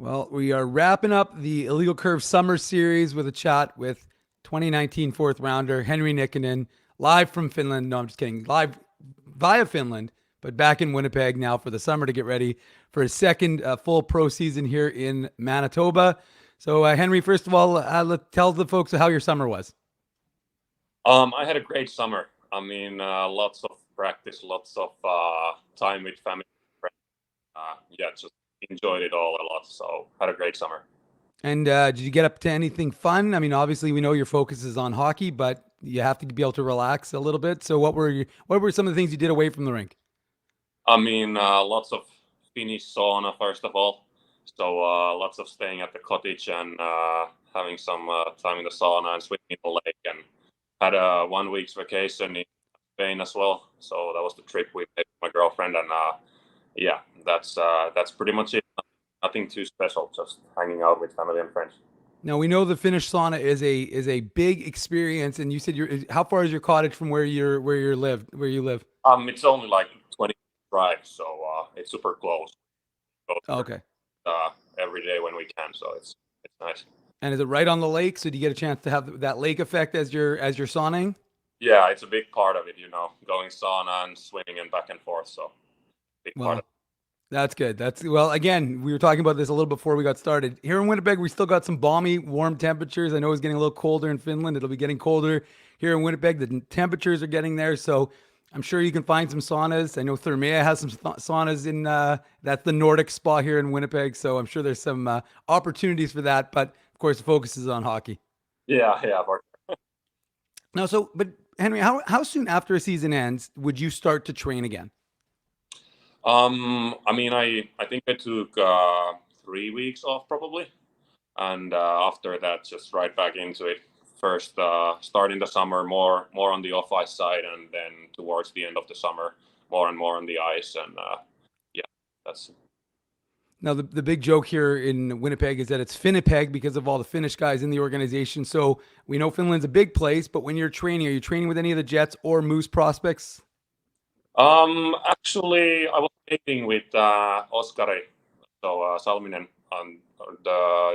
Well, we are wrapping up the Illegal Curve Summer Series with a chat with 2019 fourth rounder Henri Nikkanen, live from Finland. No, I'm just kidding. Live via Finland, but back in Winnipeg now for the summer to get ready for his second full pro season here in Manitoba. So, Henry, first of all, tell the folks how your summer was. I had a great summer. I mean, lots of practice, lots of time with family. Yeah, just enjoyed it all a lot. So had a great summer. And did you get up to anything fun? I mean, obviously, we know your focus is on hockey, but you have to be able to relax a little bit. So, what were some of the things you did away from the rink? I mean, lots of Finnish sauna first of all. So lots of staying at the cottage and having some time in the sauna and swimming in the lake. And had a 1 week's vacation in Spain as well. So that was the trip we made with my girlfriend, and yeah, that's pretty much it. Nothing too special, just hanging out with family and friends. Now we know the Finnish sauna is a big experience, and you said how far is your cottage from where you live? It's only like 20 drive, so it's super close. Go Oh, there, okay. every day when we can, so it's nice. And is it right on the lake? So do you get a chance to have that lake effect as you're sauning? Yeah, it's a big part of it, going sauna and swimming and back and forth. So big part of Well, that's good. Well, again, we were talking about this a little before we got started. Here in Winnipeg, we still got some balmy, warm temperatures. I know it's getting a little colder in Finland. It'll be getting colder here in Winnipeg. The temperatures are getting there, so I'm sure you can find some saunas. I know Thermea has some saunas in that's the Nordic spa here in Winnipeg, so I'm sure there's some opportunities for that. But of course, the focus is on hockey. Yeah, yeah. Now, but Henry, how soon after a season ends would you start to train again? I mean, I think I took 3 weeks off probably, and after that, just right back into it. First, starting the summer more on the off ice side, and then towards the end of the summer, more and more on the ice. And yeah, that's Now, the big joke here in Winnipeg is that it's Finnipeg because of all the Finnish guys in the organization. So we know Finland's a big place, but when you're training, are you training with any of the Jets or Moose prospects? Actually, I was skating with Oskari, so Salminen, on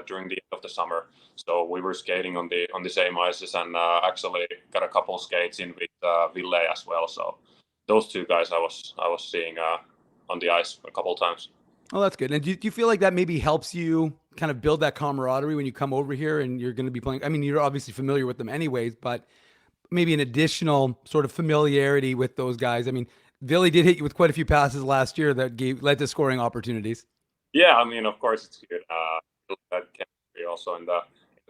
during the end of the summer. So we were skating on the same ices, and actually got a couple skates in with Ville as well. So those two guys I was seeing on the ice a couple times. Oh, that's good. And do you feel like that maybe helps you kind of build that camaraderie when you come over here and you're going to be playing? I mean, you're obviously familiar with them anyways, but maybe an additional sort of familiarity with those guys. I mean, Billy did hit you with quite a few passes last year that led to scoring opportunities. Yeah, I mean, of course it's good. That chemistry also in the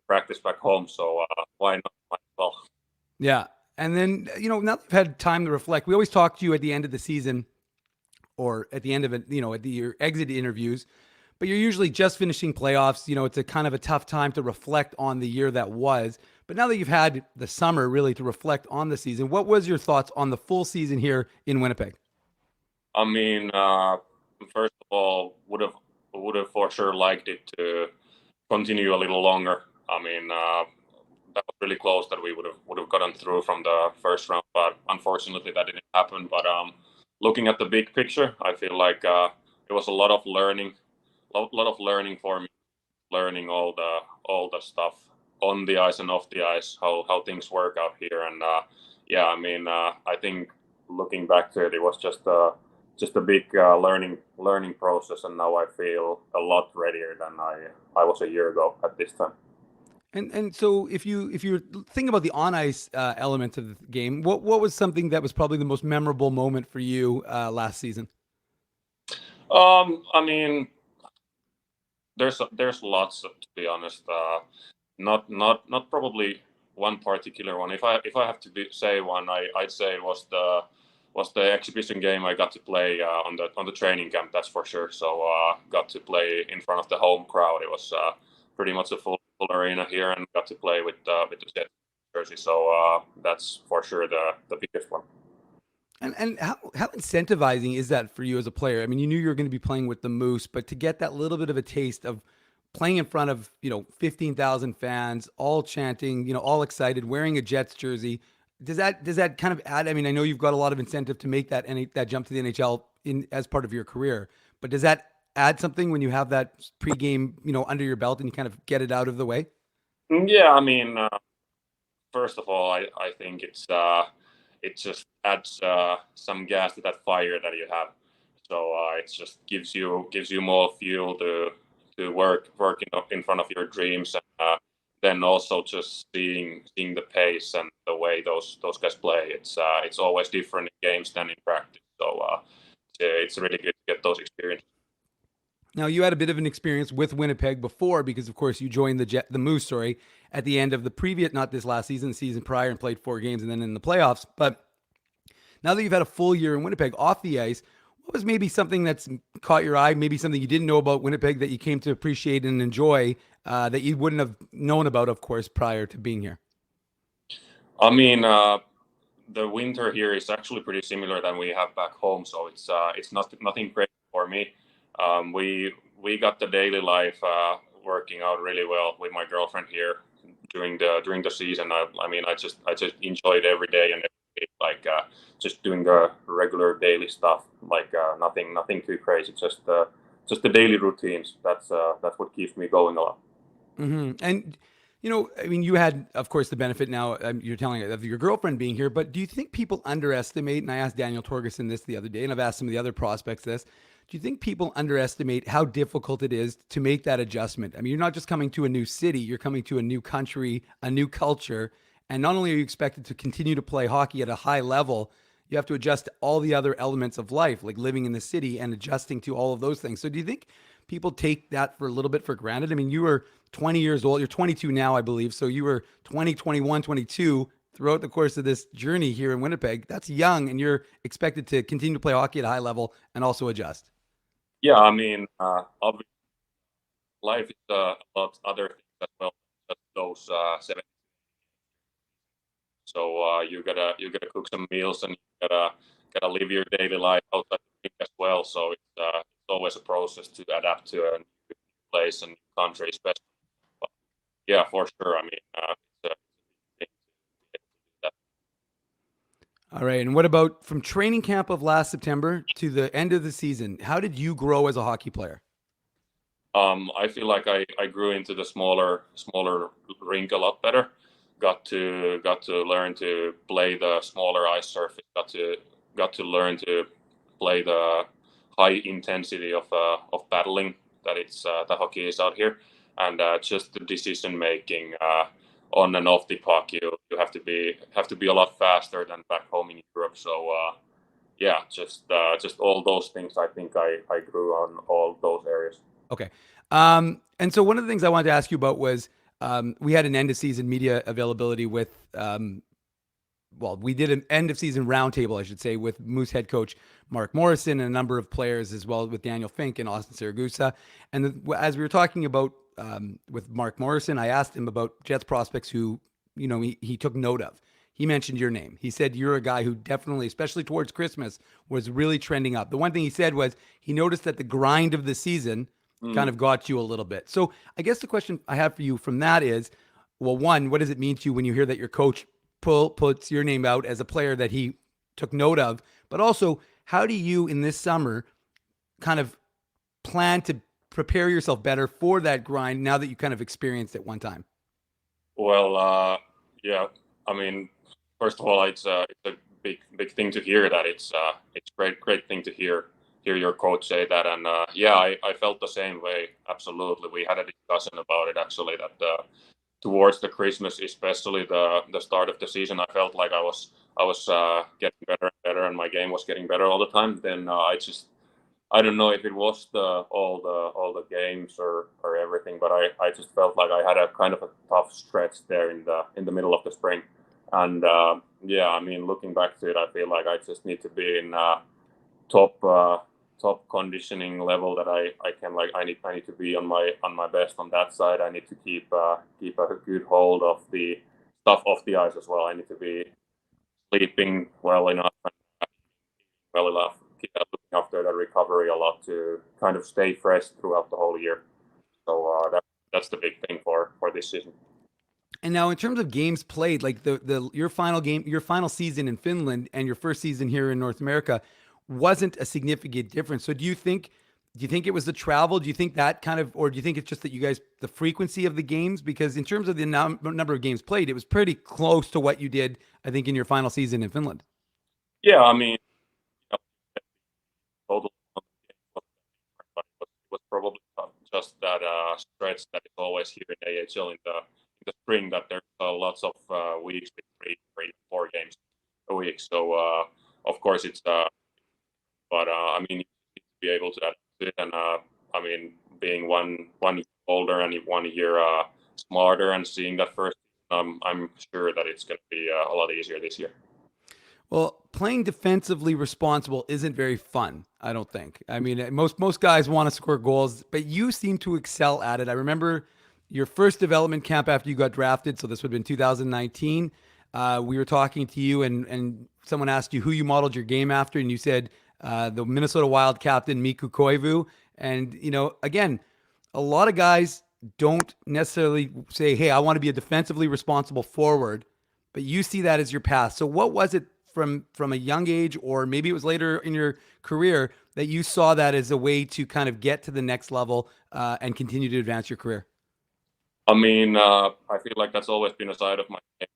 practice back home. So why not? Might as well. Yeah. And then, now that you've had time to reflect, we always talk to you at the end of the season or at the end of it, at your exit interviews, but you're usually just finishing playoffs. It's a kind of a tough time to reflect on the year that was. But now that you've had the summer really to reflect on the season, what was your thoughts on the full season here in Winnipeg? I mean, first of all, would have for sure liked it to continue a little longer. I mean, that was really close that we would have gotten through from the first round, but unfortunately that didn't happen. But looking at the big picture, I feel like it was a lot of learning, lot of learning for me, learning all the stuff on the ice and off the ice, how things work out here, and yeah, I mean, I think looking back to it, it was just a big learning process, and now I feel a lot readier than I was a year ago at this time. And so if you think about the on ice elements of the game, what was something that was probably the most memorable moment for you last season? I mean, there's lots, to be honest. Not probably one particular one. If I have to say one, I'd say it was the exhibition game I got to play on the training camp. That's for sure. So got to play in front of the home crowd. It was pretty much a full arena here, and got to play with the Jets jersey. So that's for sure the biggest one. And how incentivizing is that for you as a player? I mean, you knew you were going to be playing with the Moose, but to get that little bit of a taste of playing in front of 15,000 fans, all chanting, all excited, wearing a Jets jersey, does that kind of add? I mean, I know you've got a lot of incentive to make that jump to the NHL in as part of your career, but does that add something when you have that pregame, under your belt and you kind of get it out of the way? Yeah, I mean, first of all, I think it just adds some gas to that fire that you have. So it just gives you more fuel to work in front of your dreams, and then also just seeing the pace and the way those guys play. It's always different in games than in practice. So it's really good to get those experiences. Now, you had a bit of an experience with Winnipeg before because, of course, you joined the Moose, sorry, at the end of the previous, not this last season, the season prior, and played 4 games and then in the playoffs. But now that you've had a full year in Winnipeg off the ice, what was maybe something that's caught your eye, maybe something you didn't know about Winnipeg that you came to appreciate and enjoy that you wouldn't have known about, of course, prior to being here? I mean, the winter here is actually pretty similar than we have back home, so it's nothing great for me. We got the daily life working out really well with my girlfriend here during the season. I mean, I just enjoyed every day and every week, like just doing the regular daily stuff, like nothing too crazy, just the daily routines. That's what keeps me going a lot. And I mean, you had, of course, the benefit now. You're telling of your girlfriend being here, but do you think people underestimate? And I asked Daniel Torgerson this the other day, and I've asked some of the other prospects this. Do you think people underestimate how difficult it is to make that adjustment? I mean, you're not just coming to a new city; you're coming to a new country, a new culture, and not only are you expected to continue to play hockey at a high level, you have to adjust to all the other elements of life, like living in the city and adjusting to all of those things. So, do you think people take that for a little bit for granted? I mean, you were 20 years old. You're 22 now, I believe. So you were 20, 21, 22 throughout the course of this journey here in Winnipeg. That's young, and you're expected to continue to play hockey at a high level and also adjust. Yeah, I mean, obviously life is a lot other things as well. Just those 7. So you gotta cook some meals, and you gotta live your daily life outside the rink as well. So it's always a process to adapt to a new place and new country, especially. But yeah, for sure. I mean, it's a big thing to be able to do that. All right. And what about from training camp of last September to the end of the season? How did you grow as a hockey player? I feel like I grew into the smaller rink a lot better. Got to learn to play the smaller ice surface. Got to learn to play the high intensity of battling that it's the hockey is out here, and just the decision making on and off the puck. You have to be a lot faster than back home in Europe. So yeah, just all those things. I think I grew on all those areas. Okay. And so one of the things I wanted to ask you about was we had an end of season media availability with, we did an end of season roundtable, I should say, with Moose head coach Mark Morrison and a number of players as well with Daniel Fink and Austin Saragusa. And as we were talking about with Mark Morrison, I asked him about Jets prospects who, he took note of. He mentioned your name. He said you're a guy who definitely, especially towards Christmas, was really trending up. The one thing he said was he noticed that the grind of the season kind of got you a little bit. So I guess the question I have for you from that is, well, one, what does it mean to you when you hear that your coach puts your name out as a player that he took note of? But also, how do you in this summer kind of plan to prepare yourself better for that grind now that you kind of experienced it one time? Well, yeah. I mean, first of all, it's a big thing to hear that. It's great thing to hear your coach say that, and yeah, I felt the same way. Absolutely, we had a discussion about it actually. That towards the Christmas, especially the start of the season, I felt like I was getting better and better, and my game was getting better all the time. Then I don't know if it was all the games or everything, but I just felt like I had a kind of a tough stretch there in the middle of the spring, and yeah, I mean, looking back to it, I feel like I just need to be in top conditioning level that I can, like, I need to be on my best on that side. I need to keep a good hold of the stuff off the ice as well. I need to be sleeping well enough and well enough, looking after the recovery a lot to kind of stay fresh throughout the whole year. So that's the big thing for this season. And now, in terms of games played, like your final season in Finland and your first season here in North America wasn't a significant difference. So, do you think Do you think it was the travel? Do you think that kind of, or do you think it's just that you guys, the frequency of the games? Because in terms of the number of games played, it was pretty close to what you did, I think, in your final season in Finland. Yeah, I mean, you know, total amount of games was different, but it was probably just that stretch that is always here in AHL in the spring, that there's lots of weeks with three, 4 games a week. So of course it's but I mean, you need to be able to adapt to it, and I mean, being one year older and 1 year smarter and seeing that first, I'm sure that it's going to be a lot easier this year. Well, playing defensively responsible isn't very fun, I don't think. I mean, most guys want to score goals, but you seem to excel at it. I remember your first development camp after you got drafted, so this would have been 2019. We were talking to you, and someone asked you who you modeled your game after, and you said the Minnesota Wild captain Mikko Koivu. And again, a lot of guys don't necessarily say, "Hey, I want to be a defensively responsible forward," but you see that as your path. So, what was it from a young age, or maybe it was later in your career, that you saw that as a way to kind of get to the next level and continue to advance your career? I mean, I feel like that's always been a side of my game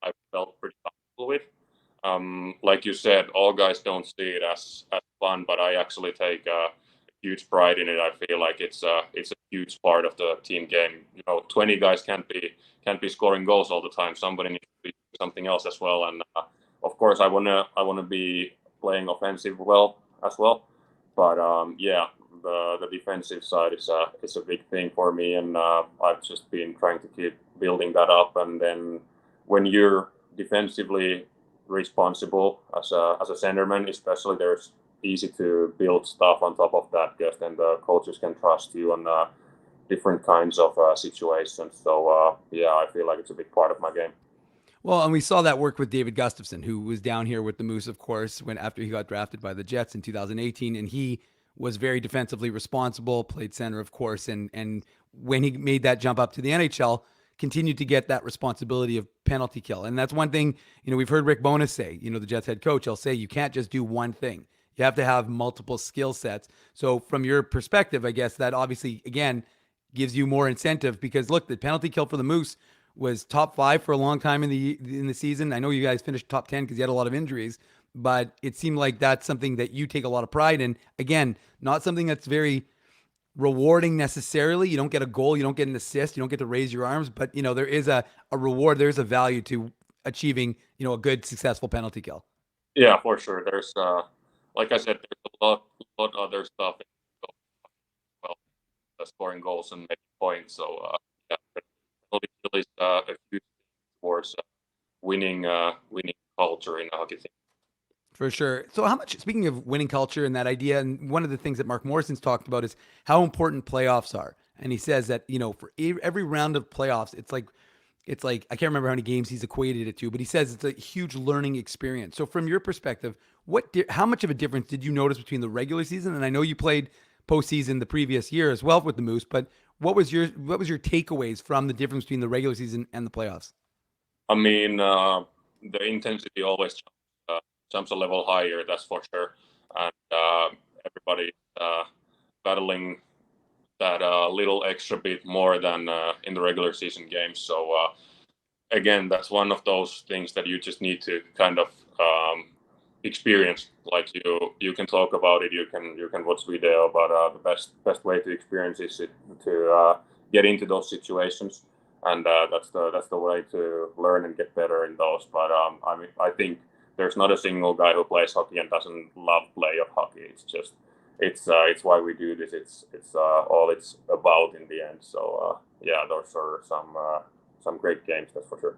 I felt pretty comfortable with. Like you said, all guys don't see it as fun, but I actually take huge pride in it. I feel like it's a huge part of the team game. 20 guys can't be scoring goals all the time. Somebody needs to be doing something else as well. And of course, I wanna be playing offensive well as well. But yeah, the defensive side is a big thing for me, and I've just been trying to keep building that up. And then when you're defensively responsible as a centerman, especially, there's easy to build stuff on top of that, because then the coaches can trust you on different kinds of situations. So yeah, I feel like it's a big part of my game. Well, and we saw that work with David Gustafson, who was down here with the Moose, of course, when after he got drafted by the Jets in 2018, and he was very defensively responsible, played center, of course, and when he made that jump up to the NHL, continued to get that responsibility of penalty kill. And that's one thing, we've heard Rick Bowness say, the Jets head coach, he'll say you can't just do one thing. You have to have multiple skill sets. So from your perspective, I guess that obviously, again, gives you more incentive, because look, the penalty kill for the Moose was top 5 for a long time in the season. I know you guys finished top 10 because you had a lot of injuries, but it seemed like that's something that you take a lot of pride in. Again, not something that's very rewarding necessarily. You don't get a goal, you don't get an assist, you don't get to raise your arms, but there is a reward, there's a value to achieving, a good successful penalty kill. Yeah, for sure. There's like I said, there's a lot other stuff. Well, scoring goals and making points. So yeah, penalty kill is a huge thing towards winning culture in the hockey team. For sure. So, how much, speaking of winning culture and that idea, and one of the things that Mark Morrison's talked about is how important playoffs are. And he says that, for every round of playoffs, it's like, I can't remember how many games he's equated it to, but he says it's a huge learning experience. So, from your perspective, how much of a difference did you notice between the regular season? And I know you played postseason the previous year as well with the Moose, but what was your takeaways from the difference between the regular season and the playoffs? I mean, the intensity always jumps a level higher, that's for sure. And everybody battling that little extra bit more than in the regular season games. So again, that's one of those things that you just need to kind of experience. Like you can talk about it, you can watch video, but the best way to experience is to get into those situations, and that's the way to learn and get better in those. But I mean, I think there's not a single guy who plays hockey and doesn't love play of hockey. It's just it's why we do this. It's all it's about in the end. So yeah, those are some great games, that's for sure.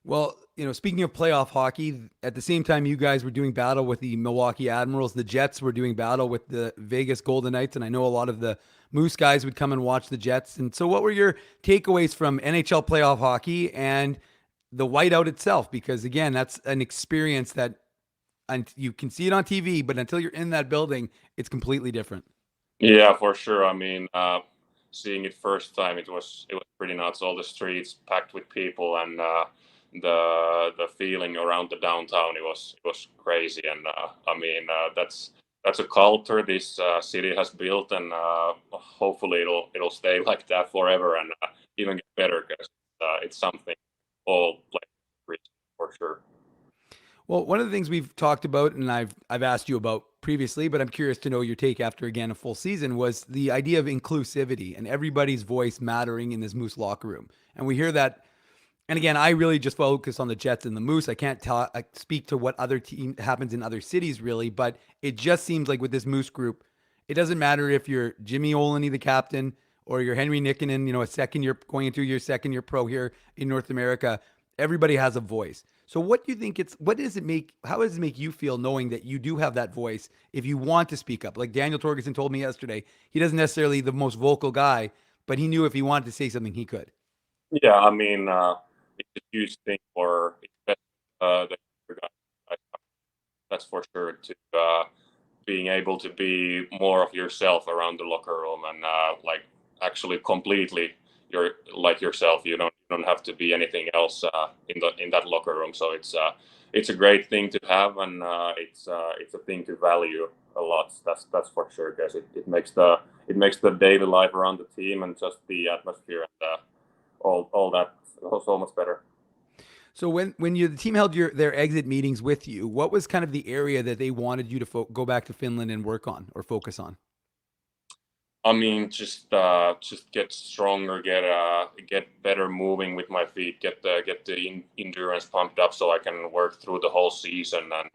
Well, speaking of playoff hockey, at the same time you guys were doing battle with the Milwaukee Admirals, the Jets were doing battle with the Vegas Golden Knights, and I know a lot of the Moose guys would come and watch the Jets. And so what were your takeaways from NHL playoff hockey and the whiteout itself? Because again, that's an experience that, and you can see it on TV, but until you're in that building, it's completely different. Yeah, for sure. I mean, seeing it first time, it was pretty nuts. All the streets packed with people, and the feeling around the downtown, it was crazy. And I mean, that's that's a culture this city has built, and hopefully it'll stay like that forever and even get better, because it's something all players reach for sure. Well, one of the things we've talked about, and I've asked you about previously, but I'm curious to know your take after again a full season, was the idea of inclusivity and everybody's voice mattering in this Moose locker room. And we hear that. And again, I really just focus on the Jets and the Moose. I can't speak to what other team happens in other cities really, but it just seems like with this Moose group, it doesn't matter if you're Jimmy Olney, the captain, or you're Henri Nikkanen, a second year going into your second year pro here in North America. Everybody has a voice. So what do you think how does it make you feel knowing that you do have that voice if you want to speak up? Like Daniel Torgerson told me yesterday, he doesn't necessarily the most vocal guy, but he knew if he wanted to say something, he could. Yeah, I mean, it's a huge thing for the guys. That's for sure. To being able to be more of yourself around the locker room, and like actually completely you're like yourself. You don't have to be anything else in that locker room. So it's a great thing to have, and it's a thing to value a lot. That's for sure, because it makes the daily life around the team and just the atmosphere and all that so much better. So when the team held their exit meetings with you, what was kind of the area that they wanted you to go back to Finland and work on or focus on? I mean, just get stronger, get better moving with my feet, get the endurance pumped up, so I can work through the whole season, and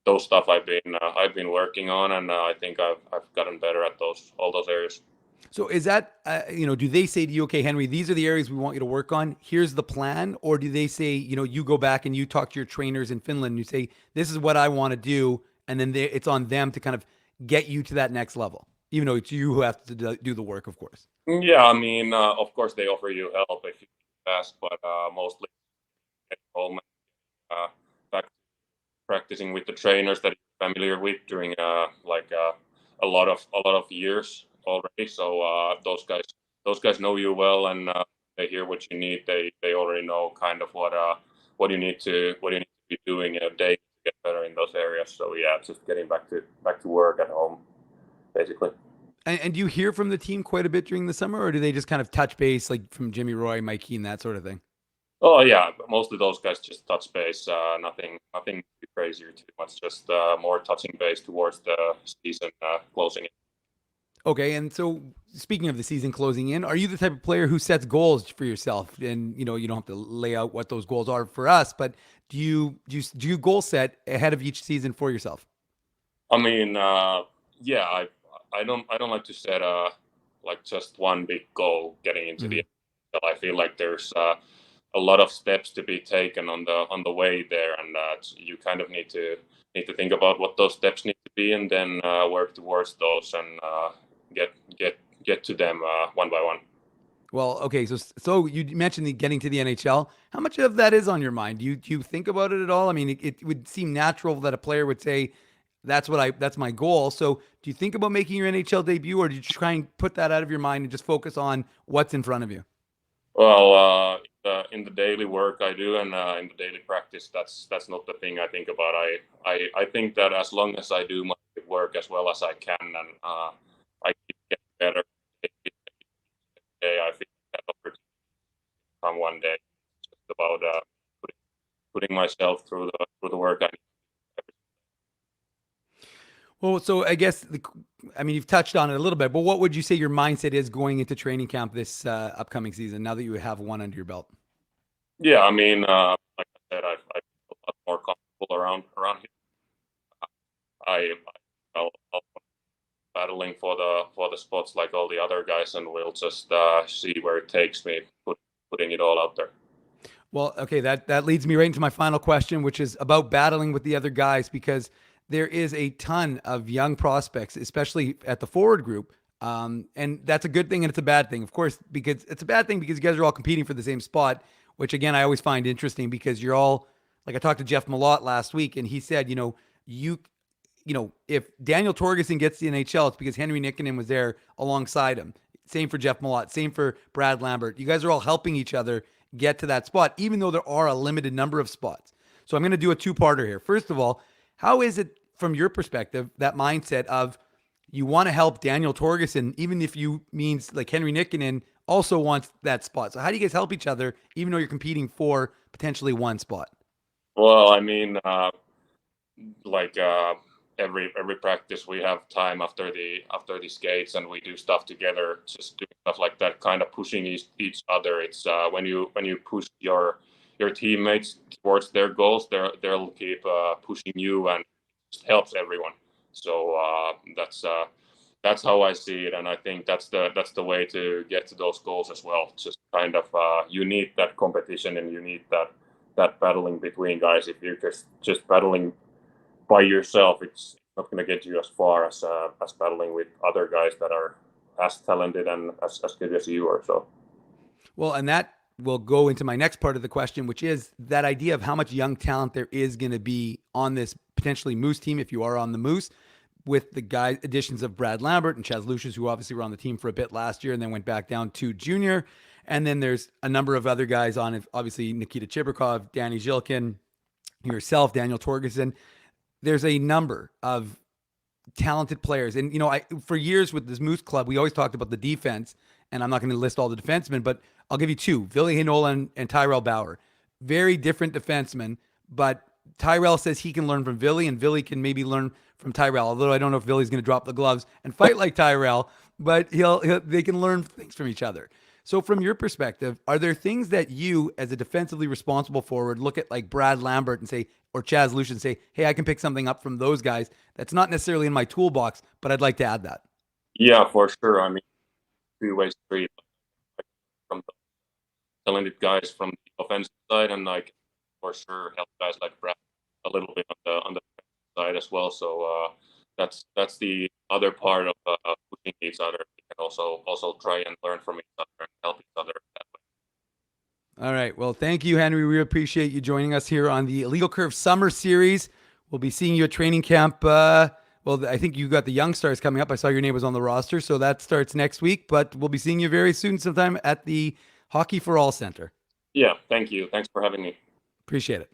those stuff I've been working on, and I think I've gotten better at all those areas. So is that, do they say to you, okay, Henry, these are the areas we want you to work on. Here's the plan. Or do they say, you go back and you talk to your trainers in Finland and you say, this is what I want to do. And then it's on them to kind of get you to that next level, even though it's you who have to do the work, of course. Yeah, I mean, of course they offer you help if you ask, but mostly at home, back practicing with the trainers that you're familiar with during a lot of years already. So those guys know you well, and they hear what you need. They already know kind of what you need to be doing a day to get better in those areas. So yeah, it's just getting back to work at home, basically. And do you hear from the team quite a bit during the summer, or do they just kind of touch base, like from Jimmy Roy, Mike Keane, that sort of thing? Oh yeah, mostly those guys just touch base. Nothing too crazy or too much. Just more touching base towards the season closing in. Okay, and so speaking of the season closing in, are you the type of player who sets goals for yourself? And you don't have to lay out what those goals are for us, but do you goal set ahead of each season for yourself? I mean, yeah, I don't like to set like just one big goal getting into the NFL. I feel like there's a lot of steps to be taken on the way there, and you kind of need to think about what those steps need to be, and then work towards those, and get to them one by one. Well, okay, so you mentioned getting to the NHL. How much of that is on your mind? Do you think about it at all? I mean, it would seem natural that a player would say, that's my goal. So, do you think about making your NHL debut, or do you try and put that out of your mind and just focus on what's in front of you? Well, in the daily work I do, and in the daily practice, that's not the thing I think about. I think that as long as I do my work as well as I can, and I keep getting better day, I think that opportunity will come one day. It's just about putting myself through the work I need. Well, so I guess you've touched on it a little bit, but what would you say your mindset is going into training camp this upcoming season? Now that you have one under your belt. Yeah, I mean, like I said, I feel a lot more comfortable around here. I'll battling for the spots like all the other guys, and we'll just see where it takes me, putting it all out there. Well, okay, that leads me right into my final question, which is about battling with the other guys, because there is a ton of young prospects, especially at the forward group. And that's a good thing and it's a bad thing, of course, because it's a bad thing because you guys are all competing for the same spot, which again, I always find interesting because you're all, like I talked to Jeff Malott last week and he said, if Daniel Torgerson gets the NHL, it's because Henri Nikkanen was there alongside him. Same for Jeff Malott, same for Brad Lambert. You guys are all helping each other get to that spot, even though there are a limited number of spots. So I'm going to do a two-parter here. First of all, how is it from your perspective, that mindset of you want to help Daniel Torgerson, even if you means like Henri Nikkanen also wants that spot. So how do you guys help each other, even though you're competing for potentially one spot? Well, I mean, like every practice we have time after the skates and we do stuff together, just doing stuff like that, kind of pushing each other. It's when you push your teammates towards their goals, they'll keep pushing you, and it just helps everyone. So that's how I see it, and I think that's the way to get to those goals as well. Just kind of you need that competition, and you need that battling between guys. If you're just battling by yourself, it's not going to get you as far as battling with other guys that are as talented and as good as you are. So, well, and that will go into my next part of the question, which is that idea of how much young talent there is going to be on this potentially Moose team if you are on the Moose, with the guy additions of Brad Lambert and Chaz Lucius, who obviously were on the team for a bit last year and then went back down to junior. And then there's a number of other guys on it, obviously Nikita Chibrikov, Danny Zhilkin, yourself, Daniel Torgerson. There's a number of talented players. And, for years with this Moose club, we always talked about the defense, and I'm not going to list all the defensemen, but I'll give you two, Ville Heinola and Tyrell Bauer. Very different defensemen, but Tyrell says he can learn from Ville, and Ville can maybe learn from Tyrell, although I don't know if Ville's going to drop the gloves and fight like Tyrell, but they can learn things from each other. So from your perspective, are there things that you, as a defensively responsible forward, look at like Brad Lambert and say, or Chaz Lucian and say, hey, I can pick something up from those guys that's not necessarily in my toolbox, but I'd like to add that? yeah, for sure. I mean, two-way street from the talented guys from the offensive side, and like for sure help guys like Brad a little bit on the side as well. So that's the other part of pushing each other. We can also try and learn from each other and help each other that way. All right. Well, thank you, Henry. We appreciate you joining us here on the Illegal Curve Summer Series. We'll be seeing you at training camp. Well, I think you got the Young Stars coming up. I saw your name was on the roster, so that starts next week. But we'll be seeing you very soon sometime at the Hockey for All Center. Yeah, thank you. Thanks for having me. Appreciate it.